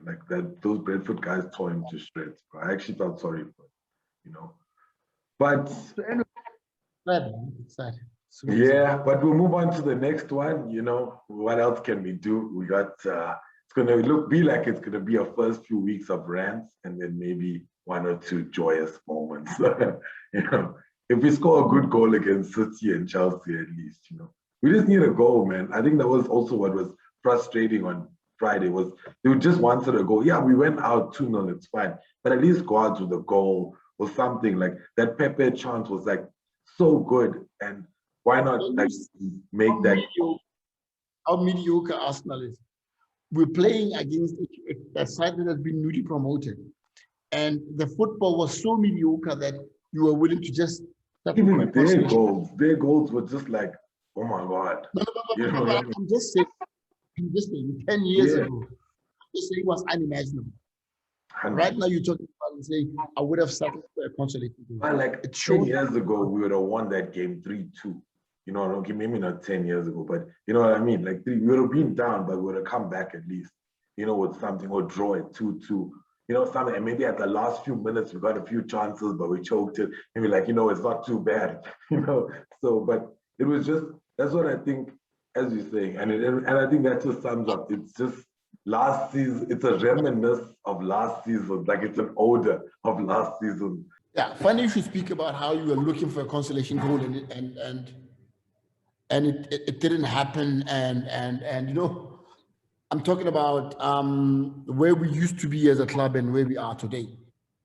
[SPEAKER 2] Like that, those Brentford guys tore him to shreds. Bro. I actually felt sorry for him, you know. But
[SPEAKER 3] sad.
[SPEAKER 2] Yeah, but we'll move on to the next one. You know, what else can we do? We got it's gonna be like it's gonna be our first few weeks of rants and then maybe 1 or 2 joyous moments. You know, if we score a good goal against City and Chelsea at least, you know. We just need a goal, man. I think that was also what was frustrating on Friday was they just wanted a goal. Yeah, we went out 2-0, it's fine. But at least go out with a goal or something. Like that Pepe chance was like so good, and why not like make that?
[SPEAKER 3] How mediocre Arsenal is. We're playing against a side that has been newly promoted. and the football was so mediocre that you were willing to just
[SPEAKER 2] even their goals were just like, oh my God.
[SPEAKER 3] I'm just saying 10 years ago, I'm just saying it was unimaginable. Right now, you're talking about and saying, I would have settled for a consolation goal.
[SPEAKER 2] Well, like 10 years ago, we would have won that game 3-2. Okay, maybe not 10 years ago, but you know what I mean? Like, we would have been down, but we would have come back at least, with something, or draw it 2-2. Something, and maybe at the last few minutes, we got a few chances, but we choked it. Maybe like, it's not too bad, So, but it was just, that's what I think, as you're saying, and I think that just sums up. It's just last season. It's a reminiscence of last season, like it's an odor of last season.
[SPEAKER 3] Yeah, funny you should speak about how you were looking for a consolation goal and it didn't happen, and I'm talking about where we used to be as a club and where we are today.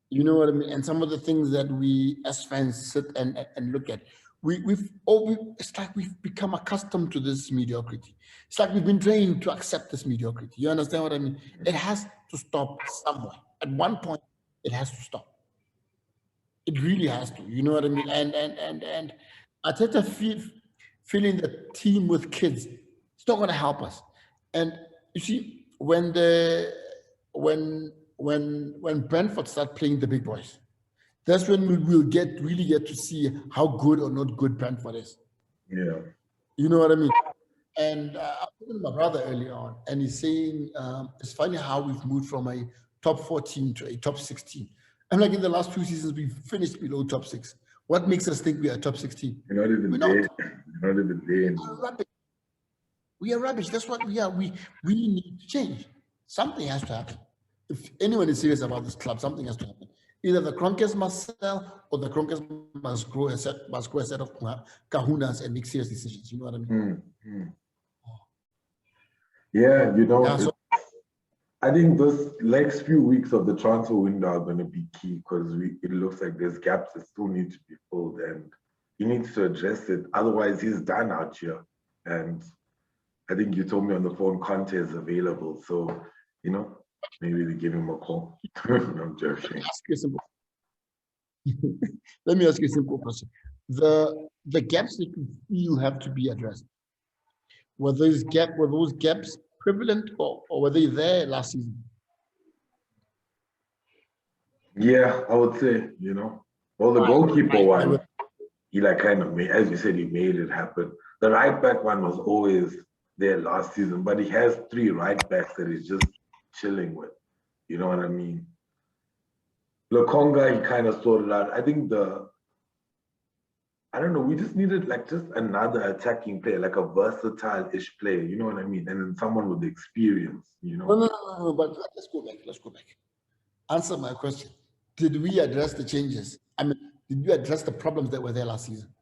[SPEAKER 3] You know what I mean? And some of the things that we as fans sit and look at. It's like we've become accustomed to this mediocrity. It's like we've been trained to accept this mediocrity. You understand what I mean? It has to stop somewhere. At one point, it has to stop. It really has to. You know what I mean? And Arteta feeling the team with kids, it's not going to help us. And you see, when Brentford start playing the big boys, that's when we will really get to see how good or not good Brentford is.
[SPEAKER 2] Yeah.
[SPEAKER 3] You know what I mean? And I was talking to my brother earlier on, and he's saying it's funny how we've moved from a top 14 to a top 16. I'm like, in the last 2 seasons, we've finished below top 6. What makes us think we are top 16?
[SPEAKER 2] We're not even there. We're not even there.
[SPEAKER 3] We are rubbish. That's what we are. We need to change. Something has to happen. If anyone is serious about this club, something has to happen. Either the Kronkers must sell, or the Kronkers must grow a set of kahunas and make serious decisions. You know what I mean?
[SPEAKER 2] Yeah, I think those next few weeks of the transfer window are going to be key, because it looks like there's gaps that still need to be filled, and he needs to address it. Otherwise, he's done out here. And I think you told me on the phone Conte is available, so maybe they give him a call. I'm joking.
[SPEAKER 3] Let me ask you a simple question. The gaps that you feel have to be addressed, were those gaps prevalent, or were they there last season?
[SPEAKER 2] Yeah, I would say, well, the goalkeeper one, he kind of made, as you said, he made it happen. The right back one was always there last season, but he has 3 right backs that he's just chilling with. You know what I mean? Lokonga, he kind of sorted out. I think I don't know, we just needed just another attacking player, like a versatile-ish player, you know what I mean? And then someone with experience, No,
[SPEAKER 3] but let's go back. Answer my question. Did we address the changes? I mean, did you address the problems that were there last season?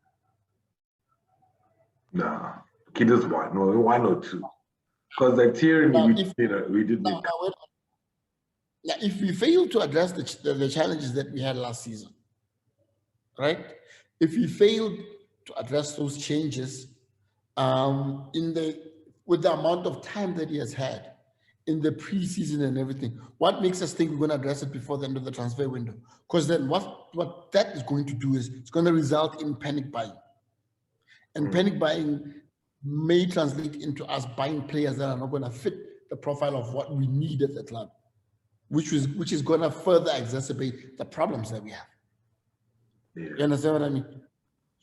[SPEAKER 2] Nah, Kidder's one. No, 1 or 2. Because Tierney, we did make.
[SPEAKER 3] Now, if we fail to address the challenges that we had last season, right? If we failed to address those changes with the amount of time that he has had in the preseason and everything, what makes us think we're going to address it before the end of the transfer window? Because then what that is going to do is it's going to result in panic buying. And panic buying may translate into us buying players that are not going to fit the profile of what we need at the club, which is going to further exacerbate the problems that we have. Yeah. You understand what I mean?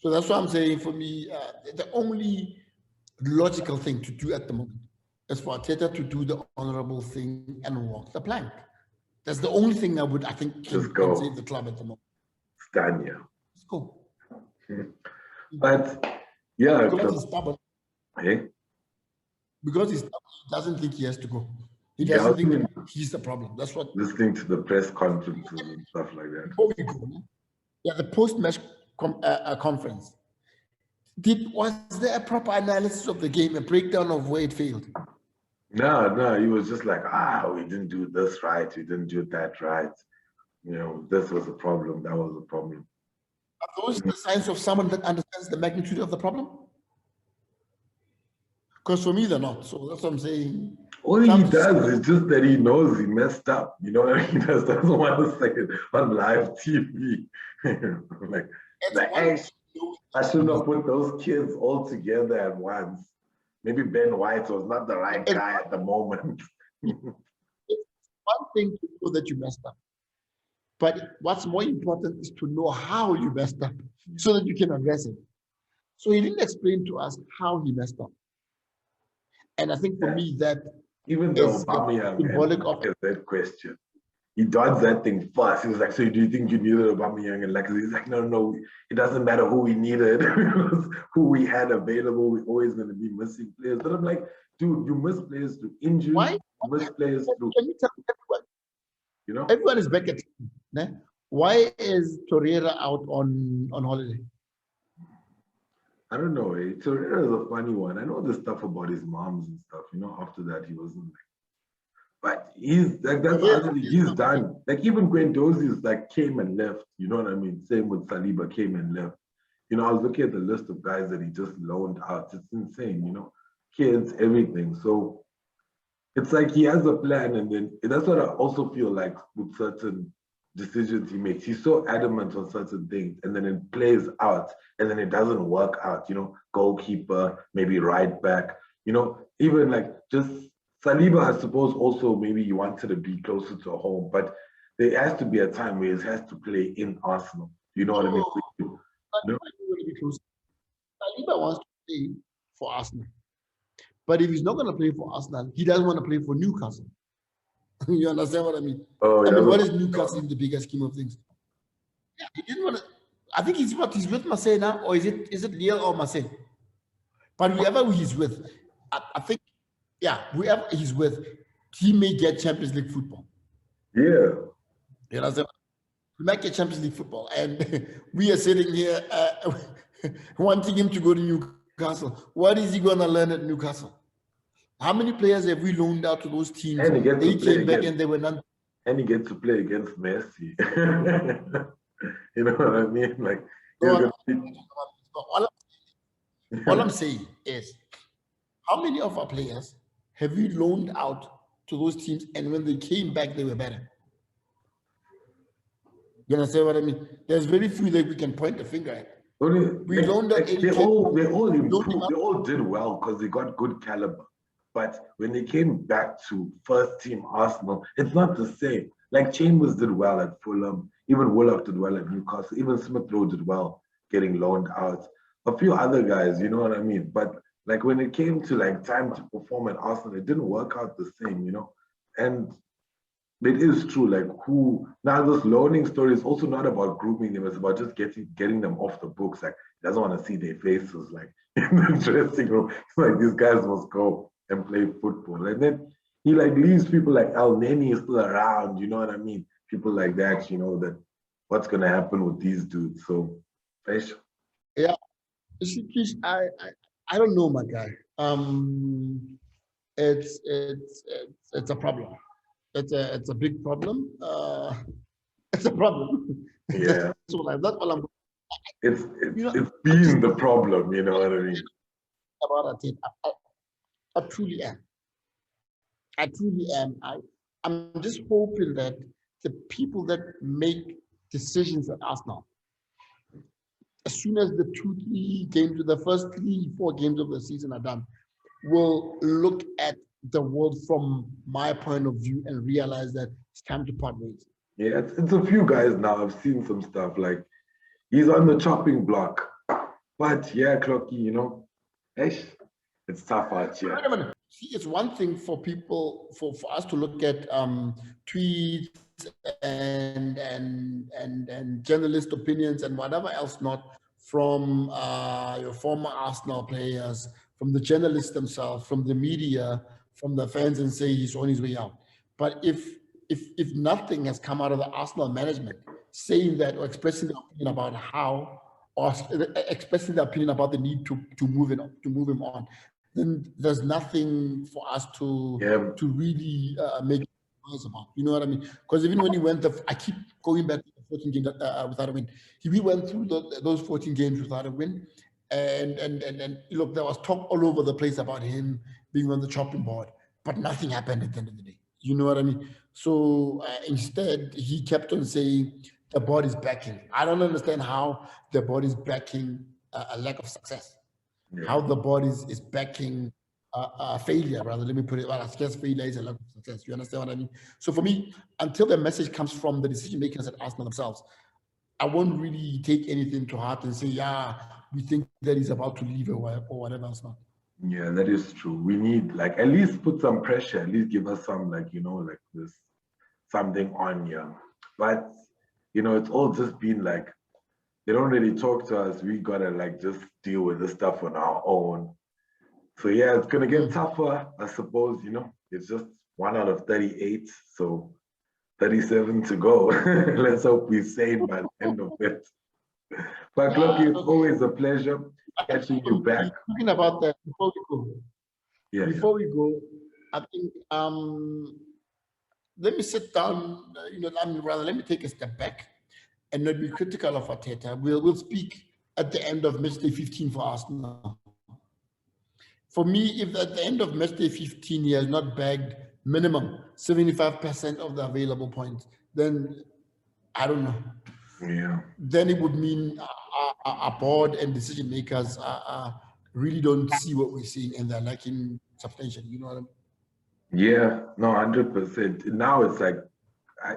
[SPEAKER 3] So that's what I'm saying. For me, the only logical thing to do at the moment is for Arteta to do the honorable thing and walk the plank. That's the only thing I think can save the club at the moment.
[SPEAKER 2] Stanya.
[SPEAKER 3] Let's go.
[SPEAKER 2] But yeah,
[SPEAKER 3] because he's stubborn.
[SPEAKER 2] Hey?
[SPEAKER 3] Because he's stubborn, he doesn't think he has to go. He doesn't think he's the problem. That's what.
[SPEAKER 2] Listening to the press conferences and stuff like that.
[SPEAKER 3] Before we go, the post-match conference. Was there a proper analysis of the game, a breakdown of where it failed?
[SPEAKER 2] No, he was just like, we didn't do this right, we didn't do that right. This was a problem, that was a problem.
[SPEAKER 3] Are those the signs of someone that understands the magnitude of the problem? Because for me, they're not. So that's what I'm saying.
[SPEAKER 2] All he does is just that he knows he messed up. You know what I mean? He just doesn't want to say it on live TV. like hey, I shouldn't have put those kids all together at once. Maybe Ben White was not the right guy at the moment.
[SPEAKER 3] It's one thing to know that you messed up. But what's more important is to know how you messed up so that you can address it. So he didn't explain to us how he messed up. And I think for me that
[SPEAKER 2] even though Aubameyang symbolic of that question, he does that thing first. He was like, so do you think you needed Aubameyang? And like, he's like, no, it doesn't matter who we needed. who we had available. We're always going to be missing players. But I'm like, dude, you miss players through injury.
[SPEAKER 3] Why?
[SPEAKER 2] You miss players through...
[SPEAKER 3] Can you tell everyone?
[SPEAKER 2] You know?
[SPEAKER 3] Everyone is back at... Why is Torreira out on holiday?
[SPEAKER 2] I don't know. Torreira is a funny one. I know the stuff about his moms and stuff. You know, after that, he wasn't like... But he's like, that's the other thing. He's done. Like, even Guendouzi's like came and left. You know what I mean? Same with Saliba, came and left. You know, I was looking at the list of guys that he just loaned out. It's insane, you know? Kids, everything. So it's like he has a plan, and then that's what I also feel like with certain decisions he makes. He's so adamant on certain things, and then it plays out, and then it doesn't work out, you know? Goalkeeper, maybe right back, you know? Even like just Saliba, I suppose also maybe he wanted to be closer to home, but there has to be a time where he has to play in Arsenal. You know what I mean?
[SPEAKER 3] No? Saliba wants to play for Arsenal. But if he's not going to play for Arsenal, he doesn't want to play for Newcastle. You understand what I mean?
[SPEAKER 2] Oh,
[SPEAKER 3] I mean, what is Newcastle in the bigger scheme of things? Yeah, he didn't want to. I think he's with Marseille now, or is it Lille or Marseille? But whoever he's with, I think, yeah, whoever he's with, he may get Champions League football.
[SPEAKER 2] Yeah.
[SPEAKER 3] You know, we might get Champions League football, and we are sitting here wanting him to go to Newcastle. What is he going to learn at Newcastle? How many players have we loaned out to those teams?
[SPEAKER 2] And
[SPEAKER 3] they came back and they were none.
[SPEAKER 2] And he gets to play against Messi. You know what I mean? Like,
[SPEAKER 3] all I'm saying is, how many of our players have we loaned out to those teams, and when they came back, they were better? You understand what I mean? There's very few that we can point the finger at. We loaned out.
[SPEAKER 2] They all improved. They all did well because they got good caliber. But when they came back to first team Arsenal, it's not the same. Like Chambers did well at Fulham, even Willock did well at Newcastle, even Smith Rowe did well getting loaned out. A few other guys, you know what I mean? But like when it came to like time to perform at Arsenal, it didn't work out the same, you know? And it is true, like now this loaning story is also not about grooming them, it's about just getting them off the books. Like, he doesn't want to see their faces like in the dressing room. It's like these guys must go and play football. And then he like leaves people like El Neni is still around, you know what I mean? People like that, you know, that what's gonna happen with these dudes. So
[SPEAKER 3] yeah. I don't know, my guy. It's a problem. It's a big problem. It's a problem.
[SPEAKER 2] Yeah.
[SPEAKER 3] That's all I'm.
[SPEAKER 2] It's been the problem, you know what I mean?
[SPEAKER 3] About Arteta, I truly am. I truly am. I'm just hoping that the people that make decisions at Arsenal, as soon as the 2-3 games, the first 3-4 games of the season are done, will look at the world from my point of view and realize that it's time to part ways.
[SPEAKER 2] Yeah, it's a few guys now. I've seen some stuff like he's on the chopping block. But yeah, Thlogi, you know, it's tough out here.
[SPEAKER 3] Wait a minute. See, it's one thing for people, for us to look at tweets and journalist opinions and whatever else not from your former Arsenal players, from the journalists themselves, from the media, from the fans, and say he's on his way out. But if nothing has come out of the Arsenal management saying that or expressing the opinion about how, or expressing the opinion about the need to move him on, then there's nothing for us to really make noise about. You know what I mean? Because even when he went, I keep going back to the 14 games without a win. He went through those 14 games without a win, And look, there was talk all over the place about him being on the chopping board, but nothing happened at the end of the day. You know what I mean? So instead, he kept on saying the board is backing. I don't understand how the board is backing a lack of success.
[SPEAKER 2] Yeah.
[SPEAKER 3] How the board is backing failure, rather. Let me put it. Well, I guess failure is a lack of success. You understand what I mean? So for me, until the message comes from the decision makers at Arsenal themselves, I won't really take anything to heart and say, yeah, we think that he's about to leave or whatever else not.
[SPEAKER 2] Yeah, that is true. We need like at least put some pressure, at least give us some like, like this something on you. But it's all just been like they don't really talk to us. We gotta like just deal with this stuff on our own. So yeah, it's gonna get tougher, I suppose, It's just 1 out of 38. So 37 to go. Let's hope we're sane by the end of it. But look, it's always a pleasure catching you back.
[SPEAKER 3] Talking about that before we go.
[SPEAKER 2] Yeah.
[SPEAKER 3] Before we go, I think let me sit down. Let me take a step back and not be critical of Arteta. We'll speak at the end of match day 15 for Arsenal. For me, if at the end of match day 15 he has not bagged minimum 75% of the available points, then I don't know.
[SPEAKER 2] Yeah.
[SPEAKER 3] Then it would mean our board and decision makers really don't see what we're seeing and they're lacking substantially. You know what I mean?
[SPEAKER 2] Yeah, no, 100%. Now it's like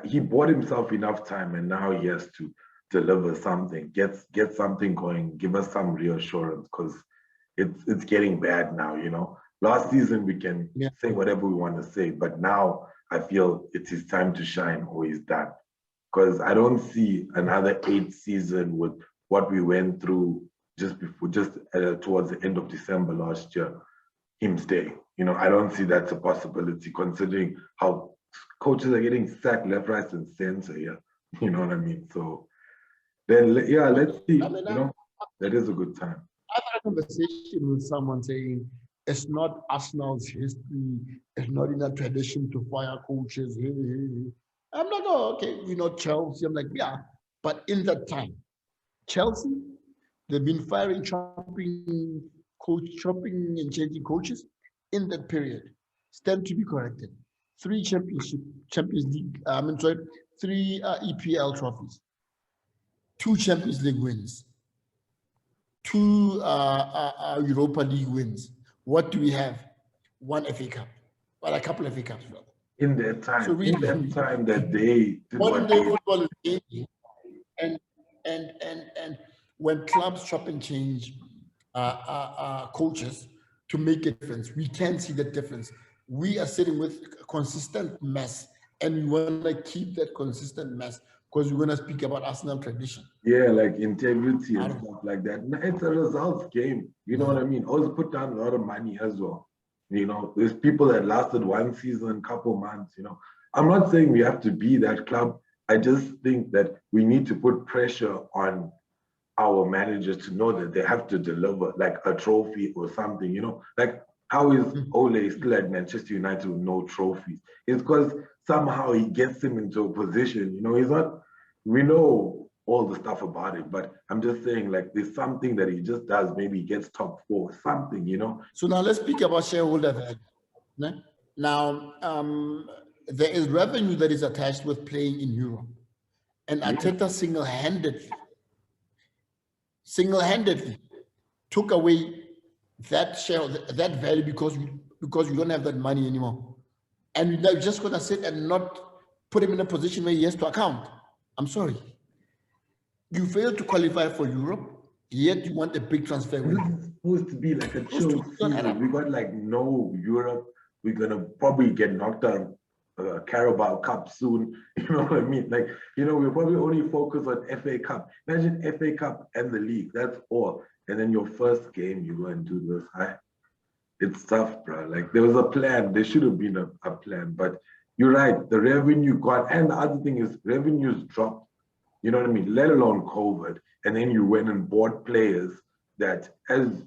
[SPEAKER 2] he bought himself enough time and now he has to deliver something, get something going, give us some reassurance because it's getting bad now. Last season we can say whatever we want to say, but now I feel it's his time to shine or he's done. Because I don't see another 8th season with what we went through towards the end of December last year, him stay. I don't see that's a possibility considering how coaches are getting sacked left, right, and center here. You know what I mean? So then, let's see. That is a good time.
[SPEAKER 3] I had a conversation with someone saying it's not Arsenal's history, it's not in a tradition to fire coaches. I'm like, okay, Chelsea. I'm like, yeah, but in that time, Chelsea, they've been firing, chopping and changing coaches in that period. Stand to be corrected. 3 Champions League, 3 EPL trophies, 2 Champions League wins, 2 Europa League wins. What do we have? 1 FA Cup. Well, a couple of FA Cups, brother.
[SPEAKER 2] In that time, that they did
[SPEAKER 3] what day football is changing, and when clubs chop and change coaches to make a difference, we can see the difference. We are sitting with a consistent mess, and we want to keep that consistent mess because we're going to speak about Arsenal tradition.
[SPEAKER 2] Yeah, like integrity and stuff like that. It's a results game. You know what I mean? Also put down a lot of money as well. There's people that lasted 1 season, couple months, I'm not saying we have to be that club. I just think that we need to put pressure on our managers to know that they have to deliver like a trophy or something, like how is Ole still at Manchester United with no trophies? It's because somehow he gets him into a position, he's not, we know all the stuff about it, but I'm just saying like there's something that he just does, maybe he gets top 4, something,
[SPEAKER 3] So now let's speak about shareholder value. Now, there is revenue that is attached with playing in Europe. And Arteta single-handedly took away that that value because we don't have that money anymore. And we're just going to sit and not put him in a position where he has to account. I'm sorry. You failed to qualify for Europe, yet you want a big transfer window.
[SPEAKER 2] This is supposed to be like a chill season. We got like no Europe. We're going to probably get knocked out Carabao Cup soon. You know what I mean? Like, we'll probably only focus on FA Cup. Imagine FA Cup and the league. That's all. And then your first game, you go and do this. It's tough, bro. Like, there was a plan. There should have been a plan. But you're right. The revenue got, and the other thing is revenues dropped. You know what I mean? Let alone COVID. And then you went and bought players that, as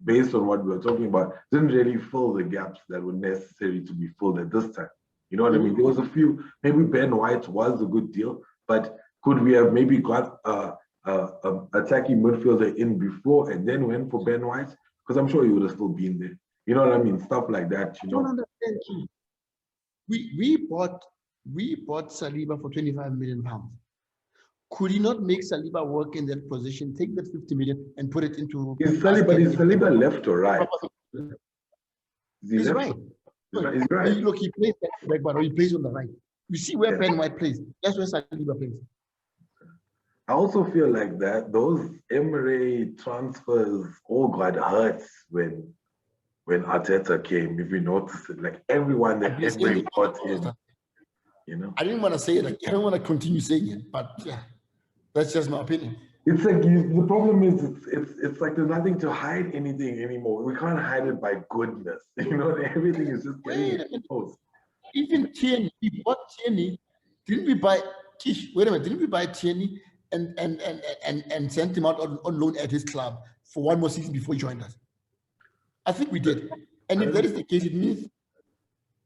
[SPEAKER 2] based on what we were talking about, didn't really fill the gaps that were necessary to be filled at this time. You know what I mean? There was a few, maybe Ben White was a good deal, but could we have maybe got attacking midfielder in before and then went for Ben White, because I'm sure he would have still been there. You know what I mean? Stuff like that, you
[SPEAKER 3] I don't
[SPEAKER 2] know.
[SPEAKER 3] understand. We bought Saliba for 25 million pounds. Could he not make Saliba work in that position, take that 50 million and put it into...
[SPEAKER 2] Is Saliba left or right?
[SPEAKER 3] He's right.
[SPEAKER 2] He's right.
[SPEAKER 3] Look, he plays back, but he plays on the right. You see where Ben White plays. That's where Saliba plays.
[SPEAKER 2] I also feel like that those Emirates transfers all got hurt when Arteta came. If you notice it, like everyone that Emery brought in, you know.
[SPEAKER 3] I didn't want to say it. I don't want to continue saying it, but yeah, that's just my opinion.
[SPEAKER 2] It's like the problem is it's like there's nothing to hide anything anymore. We can't hide it by goodness. You know, everything is just getting exposed.
[SPEAKER 3] Even Tierney, we bought Tierney. Didn't we buy Kish? Wait a minute, didn't we buy Tierney and sent him out on loan at his club for one more season before he joined us? I think we did. And if that is the case, it means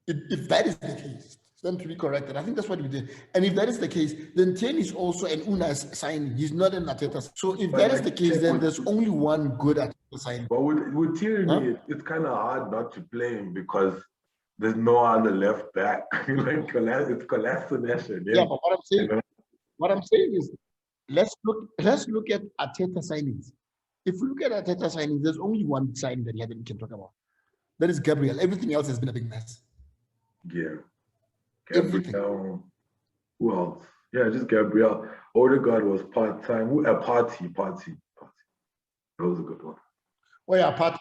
[SPEAKER 3] if that is the case, then to be corrected. I think that's what we did. And if that is the case, then Tierney is also an Unai signing. He's not an Arteta. So if that is the case, then there's only one good Arteta signing.
[SPEAKER 2] But with Tierney, it's kind of hard not to play him because there's no other left back. Like it's collaboration.
[SPEAKER 3] Yeah, but what I'm saying is, let's look at Arteta signings. If we look at Arteta signings, there's only one signing that we can talk about. That is Gabriel. Everything else has been a big mess.
[SPEAKER 2] Yeah. Gabriel. Who else? Yeah, just Gabriel. Odegaard was part-time. Party. That was a good one.
[SPEAKER 3] Oh yeah, party.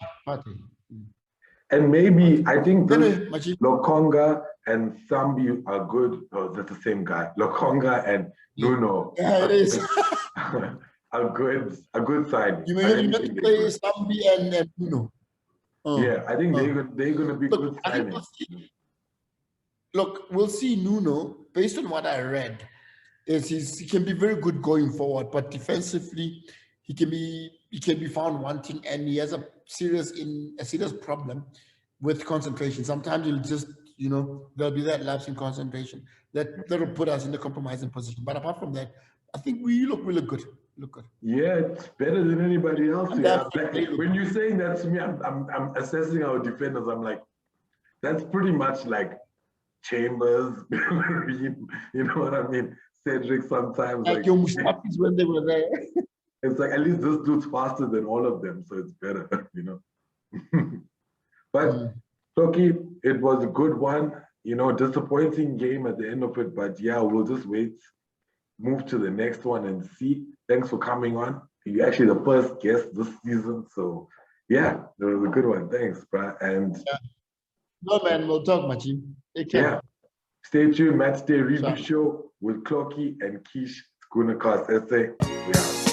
[SPEAKER 2] And maybe I think Lokonga and Sambi are good. Oh, that's the same guy. Lokonga and Nuno.
[SPEAKER 3] Yeah, it is.
[SPEAKER 2] a good sign.
[SPEAKER 3] You meant to play Sambi and Nuno.
[SPEAKER 2] Yeah, I think they're going to be good signings.
[SPEAKER 3] Look, we'll see Nuno, based on what I read, he can be very good going forward, but defensively, he can be found wanting, and he has a serious problem with concentration. Sometimes he'll just, there'll be that lapse in concentration that'll put us in the compromising position. But apart from that, I think we look good.
[SPEAKER 2] Yeah, it's better than anybody else. When you're saying that to me, I'm assessing our defenders. I'm like, that's pretty much like Chambers, you know what I mean? Cedric sometimes.
[SPEAKER 3] Like your Mustafis when they were there.
[SPEAKER 2] It's like, at least this dude's faster than all of them, so it's better, But, Thlogi, it was a good one, disappointing game at the end of it, but yeah, we'll just wait, move to the next one and see. Thanks for coming on. You're actually the first guest this season, so yeah, it was a good one. Thanks, bro. And
[SPEAKER 3] no, man, we'll talk, Machi. Take care.
[SPEAKER 2] Yeah. Stay tuned, Match Day Review Show with Thlogi and Kish. It's going to cost SA. We out.